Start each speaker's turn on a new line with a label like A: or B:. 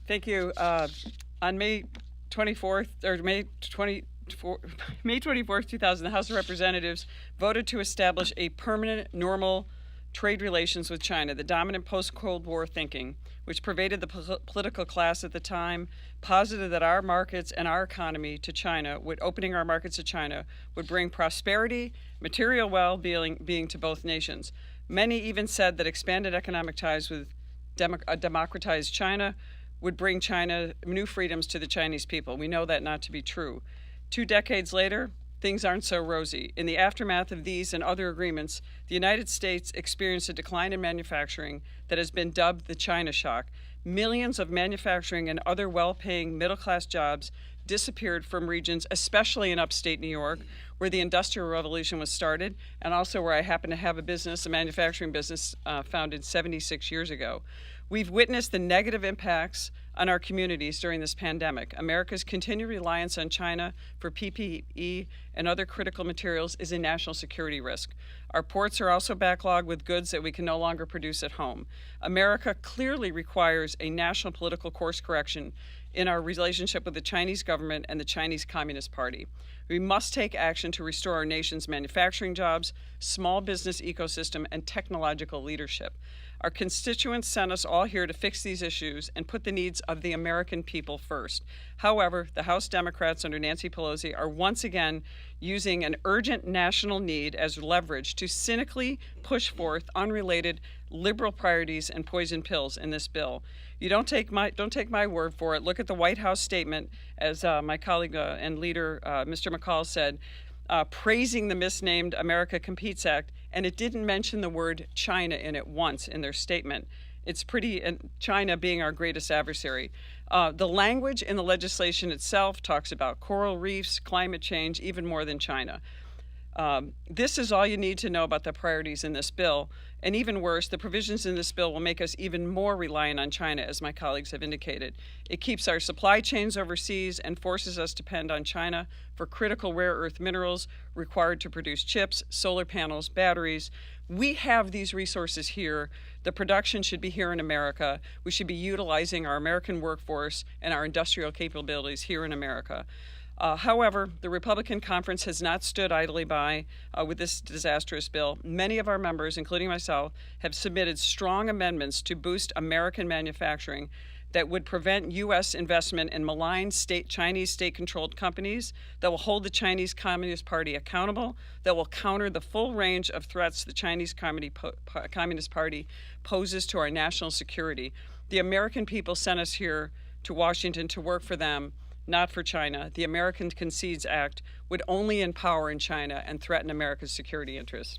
A: Thank you. On May 24th, or May 24th, 2000, the House of Representatives voted to establish a permanent, normal trade relations with China. The dominant post-Cold War thinking, which pervaded the political class at the time, posited that our markets and our economy to China, opening our markets to China, would bring prosperity, material well-being to both nations. Many even said that expanded economic ties with a democratized China would bring China new freedoms to the Chinese people. We know that not to be true. 2 decades later, things aren't so rosy. In the aftermath of these and other agreements, the United States experienced a decline in manufacturing that has been dubbed the China shock. Millions of manufacturing and other well-paying middle-class jobs disappeared from regions, especially in upstate New York, where the Industrial Revolution was started, and also where I happen to have a manufacturing business founded 76 years ago. We've witnessed the negative impacts on our communities during this pandemic. America's continued reliance on China for PPE and other critical materials is a national security risk. Our ports are also backlogged with goods that we can no longer produce at home. America clearly requires a national political course correction in our relationship with the Chinese government and the Chinese Communist Party. We must take action to restore our nation's manufacturing jobs, small business ecosystem, and technological leadership. Our constituents sent us all here to fix these issues and put the needs of the American people first. However, the House Democrats under Nancy Pelosi are once again using an urgent national need as leverage to cynically push forth unrelated liberal priorities and poison pills in this bill. You don't take my word for it. Look at the White House statement, as my colleague and leader, Mr. McCall, said, praising the misnamed America Competes Act, and it didn't mention the word China in it once in their statement. It's and China being our greatest adversary. The language in the legislation itself talks about coral reefs, climate change, even more than China. This is all you need to know about the priorities in this bill. And even worse, the provisions in this bill will make us even more reliant on China, as my colleagues have indicated. It keeps our supply chains overseas and forces us to depend on China for critical rare earth minerals required to produce chips, solar panels, batteries. We have these resources here. The production should be here in America. We should be utilizing our American workforce and our industrial capabilities here in America. However, the Republican conference has not stood idly by with this disastrous bill. Many of our members, including myself, have submitted strong amendments to boost American manufacturing that would prevent U.S. investment in malign Chinese state-controlled companies, that will hold the Chinese Communist Party accountable, that will counter the full range of threats the Chinese Communist Party poses to our national security. The American people sent us here to Washington to work for them, not for China. The American CONCEDES Act would only empower in China and threaten America's security interests.